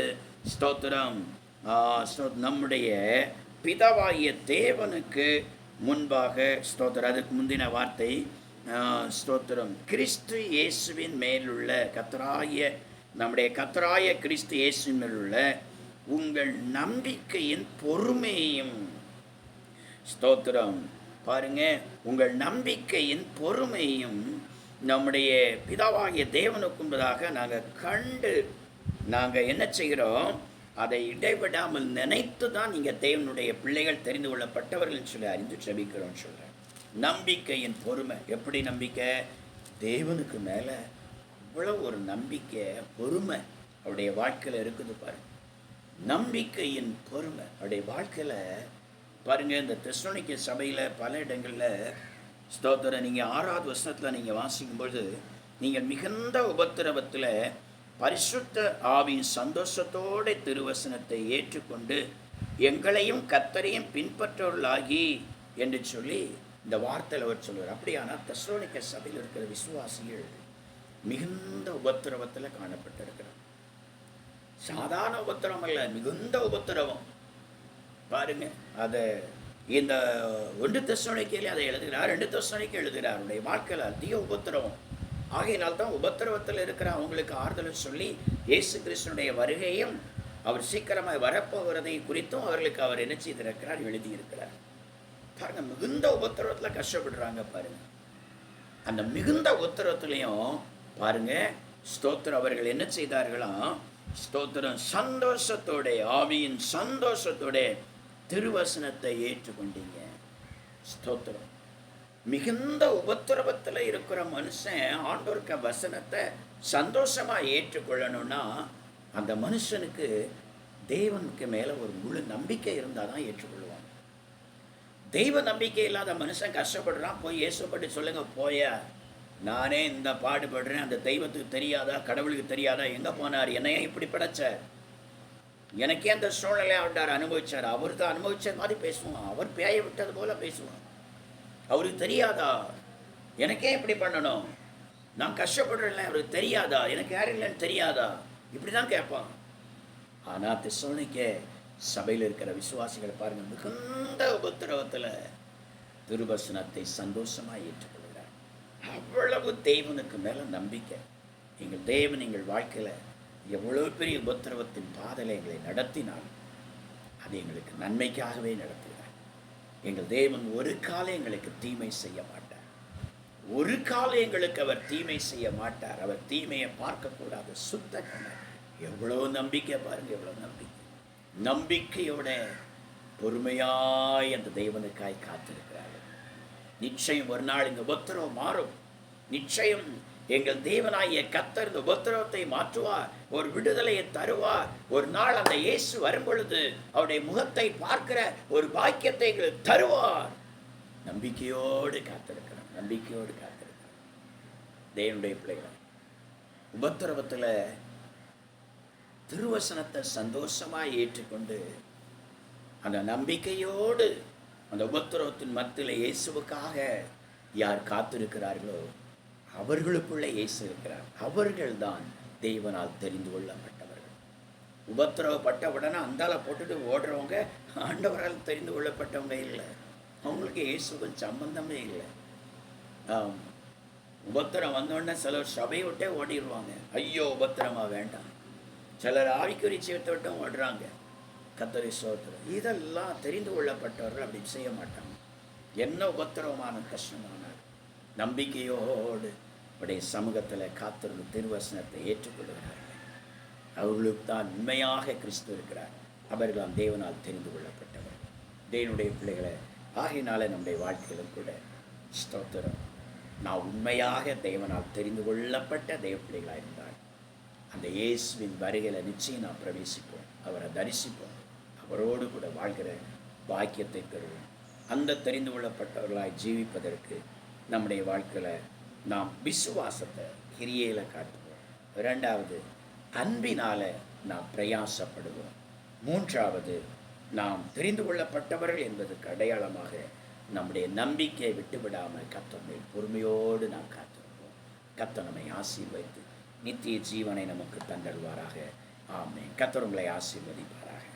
ஸ்தோத்திரம், நம்முடைய பிதாவாகிய தேவனுக்கு முன்பாக, ஸ்தோத்திரம், அதுக்கு முந்தின வார்த்தை ஸ்தோத்திரம், கிறிஸ்து இயேசுவின் மேலுள்ள கர்த்தராகிய, நம்முடைய கர்த்தராய கிறிஸ்து இயேசுவின் மேலுள்ள உங்கள் நம்பிக்கையின் பொறுமையும், ஸ்தோத்திரம், பாருங்க, உங்கள் நம்பிக்கையின் பொறுமையும் நம்முடைய பிதாவாகிய தேவனுக்கு முன்பதாக நாங்கள் கண்டு நாங்கள் என்ன செய்கிறோம், அதை இடைவிடாமல் நினைத்து தான் நீங்கள் தேவனுடைய பிள்ளைகள் தெரிந்து கொள்ளப்பட்டவர்கள் சொல்லி அறிந்து ஜெபிக்கிறோம்னு சொல்கிறேன். நம்பிக்கையின் பொறுமை. எப்படி நம்பிக்கை? தேவனுக்கு மேலே இவ்வளோ ஒரு நம்பிக்கை, பொறுமை அவருடைய வாழ்க்கையில் இருக்குது பாருங்க. நம்பிக்கையின் பொறுமை அவருடைய வாழ்க்கையில் பாருங்க. இந்த தெசலோனிக்கே சபையில் பல இடங்களில் ஸ்தோத்திரம், நீங்கள் 6வது வசனத்தில் நீங்கள் வாசிக்கும்பொழுது, நீங்கள் மிகுந்த உபத்திரவத்தில் பரிசுத்த ஆவியின் சந்தோஷத்தோடு திருவசனத்தை ஏற்றுக்கொண்டு எங்களையும் கர்த்தரையும் பின்பற்றவர்களாகி என்று சொல்லி இந்த வார்த்தையில் அவர் சொல்லுவார். அப்படியானா தெசலோனிக்கே சபையில் இருக்கிற விசுவாசிகள் மிகுந்த உபத்திரவத்தில் காணப்பட்டிருக்கிறார். சாதாரண உபத்திரவம் அல்ல, மிகுந்த உபத்திரவம். பாருங்க, அதை இந்த 1 தெசலோனிக்கேலே அதை எழுதுகிறார், 2 தெசலோனிக்கே எழுதுகிறார். அவருடைய வாழ்க்கையில் அதிக உபத்திரவம். ஆகையினால்தான் உபத்திரவத்தில் இருக்கிற அவங்களுக்கு ஆறுதல் சொல்லி இயேசு கிறிஸ்துனுடைய வருகையும் அவர் சீக்கிரமாக வரப்போகிறதை குறித்தும் அவர்களுக்கு அவர் என்ன செய்திருக்கிறார், எழுதியிருக்கிறார். பாருங்க, மிகுந்த உபத்திரவத்தில் கஷ்டப்படுறாங்க பாருங்க. அந்த மிகுந்த உபத்திரவத்திலையும் பாருங்க, ஸ்தோத்திரம், அவர்கள் என்ன செய்தார்களாம், ஸ்தோத்திரம், சந்தோஷத்தோட, ஆவியின் சந்தோஷத்தோட திருவசனத்தை ஏற்றுக்கொண்டீங்க. ஸ்தோத்திரம். மிகுந்த உபத்திரவத்தில் இருக்கிற மனுஷன் ஆண்டவருக்கு வசனத்தை சந்தோஷமாக ஏற்றுக்கொள்ளணும்னா அந்த மனுஷனுக்கு தேவனுக்கு மேலே ஒரு முழு நம்பிக்கை இருந்தால் தான் ஏற்றுக்கொள்வான். தெய்வ நம்பிக்கை இல்லாத மனுஷன் கஷ்டப்படுறான், போய் இயேசுப்பட்டு சொல்லுங்க, போய நானே இந்த பாடுபடுறேன், அந்த தெய்வத்துக்கு தெரியாதா, கடவுளுக்கு தெரியாதா, எங்கே போனார், என்னையே இப்படி படைச்சார், எனக்கே அந்த சூழ்நிலை ஆண்டார் அனுபவிச்சார். அவர் தான் அனுபவிச்ச மாதிரி பேசுவான். அவர் பேய விட்டது போல பேசுவான். அவருக்கு தெரியாதா எனக்கே இப்படி பண்ணணும், நான் கஷ்டப்படுறேன், அவருக்கு தெரியாதா, எனக்கு யாரும் இல்லைன்னு தெரியாதா, இப்படி தான் கேட்பான். ஆனால் தெசலோனிக்கே சபையில் இருக்கிற விசுவாசிகளை பாருங்கள், மிகுந்த உபத்திரவத்தில் திருவசனத்தை சந்தோஷமாக ஏற்றுக்கொள்கிறார். அவ்வளவு தேவனுக்கு மேலே நம்பிக்கை. எங்கள் தேவன் எங்கள் வாழ்க்கையில் எவ்வளோ பெரிய உபத்திரவத்தின் பாதையில் எங்களை நடத்தினால் அது எங்களுக்கு நன்மைக்காகவே நடத்துகிறார். எங்கள் தேவன் ஒரு காலம் எங்களுக்கு தீமை செய்ய மாட்டார். ஒரு காலம் எங்களுக்கு அவர் தீமை செய்ய மாட்டார். அவர் தீமையை பார்க்கக்கூடாது. சுத்த கண்ணர். எவ்வளோ நம்பிக்கை பாருங்க, எவ்வளோ நம்பிக்கை. நம்பிக்கையோட பொறுமையாய் அந்த தேவனுக்காய் காத்திருக்கிறார்கள். நிச்சயம் ஒரு நாள் இந்த உபத்திரவம் மாறும். நிச்சயம் எங்கள் தேவனாகிய கர்த்தர் இந்த உபத்திரவத்தை மாற்றுவார், ஒரு விடுதலையை தருவார். ஒரு நாள் அந்த இயேசு வரும் பொழுது அவருடைய முகத்தை பார்க்கிற ஒரு பாக்கியத்தை எங்களுக்கு தருவார். நம்பிக்கையோடு காத்திருக்கிறோம், நம்பிக்கையோடு காத்திருக்கிறோம். தேவனுடைய பிள்ளைகள் உபத்திரவத்தில் திருவசனத்தை சந்தோஷமாக ஏற்றுக்கொண்டு அந்த நம்பிக்கையோடு அந்த உபத்திரவத்தின் மத்தியில் இயேசுவுக்காக யார் காத்திருக்கிறார்களோ அவர்களுக்குள்ளே இயேசு இருக்கிறார். அவர்கள்தான் தேவனால் தெரிந்து கொள்ளப்பட்டவர்கள். உபத்திரவப்பட்ட உடனே அந்தால போட்டுட்டு ஓடுறவங்க ஆண்டவரால் தெரிந்து கொள்ளப்பட்டவங்க இல்லை. அவங்களுக்கு இயேசுக்கும் சம்பந்தமே இல்லை. உபத்திரம் வந்தோடனே சிலர் சபையை விட்டே ஓடிடுவாங்க. ஐயோ உபத்திரமா வேண்டாம். சிலர் ஆவிக்குறி சேர்த்து விட்டும் ஓடுறாங்க. கர்த்தரை ஸ்தோத்திரம். இதெல்லாம் தெரிந்து கொள்ளப்பட்டவர்கள் அப்படி செய்ய மாட்டாங்க. என்ன உபத்திரவமான கஷ்டமானார் நம்பிக்கையோடு உடைய சமூகத்தில் காத்திருந்து திருவசனத்தை ஏற்றுக்கொள்கிறார்கள். அவர்களுக்கு தான் உண்மையாக கிறிஸ்து இருக்கிறார். அவர்களாம் தேவனால் தெரிந்து கொள்ளப்பட்டவர். தேவனுடைய பிள்ளைகளை ஆகையினால நம்முடைய வாழ்க்கையிலும் கூட ஸ்தோத்திரம், நான் உண்மையாக தேவனால் தெரிந்து கொள்ளப்பட்ட தேவ பிள்ளைகளாக இருந்தால் அந்த இயேசுவின் வருகையில் நிச்சயம் நாம் பிரவேசிப்போம், அவரை தரிசிப்போம், அவரோடு கூட வாழ்கிற பாக்கியத்தை பெறுவோம். அந்த தெரிந்து கொள்ளப்பட்டவர்களாய் ஜீவிப்பதற்கு நம்முடைய வாழ்க்கையில் நாம் விசுவாசத்தை கிரியையில் காட்டுவோம். இரண்டாவது, அன்பினால் நாம் பிரயாசப்படுவோம். மூன்றாவது, நாம் தெரிந்து கொள்ளப்பட்டவர்கள் என்பதற்கு அடையாளமாக நம்முடைய நம்பிக்கையை விட்டுவிடாமல் கர்த்தரை பொறுமையோடு நாம் காத்திருப்போம். கர்த்தர் நம்மை ஆசீர்வதித்து நித்திய ஜீவனை நமக்கு தந்தருவாராக. ஆமென். கர்த்தர் உங்களை ஆசீர்வதிப்பாராக.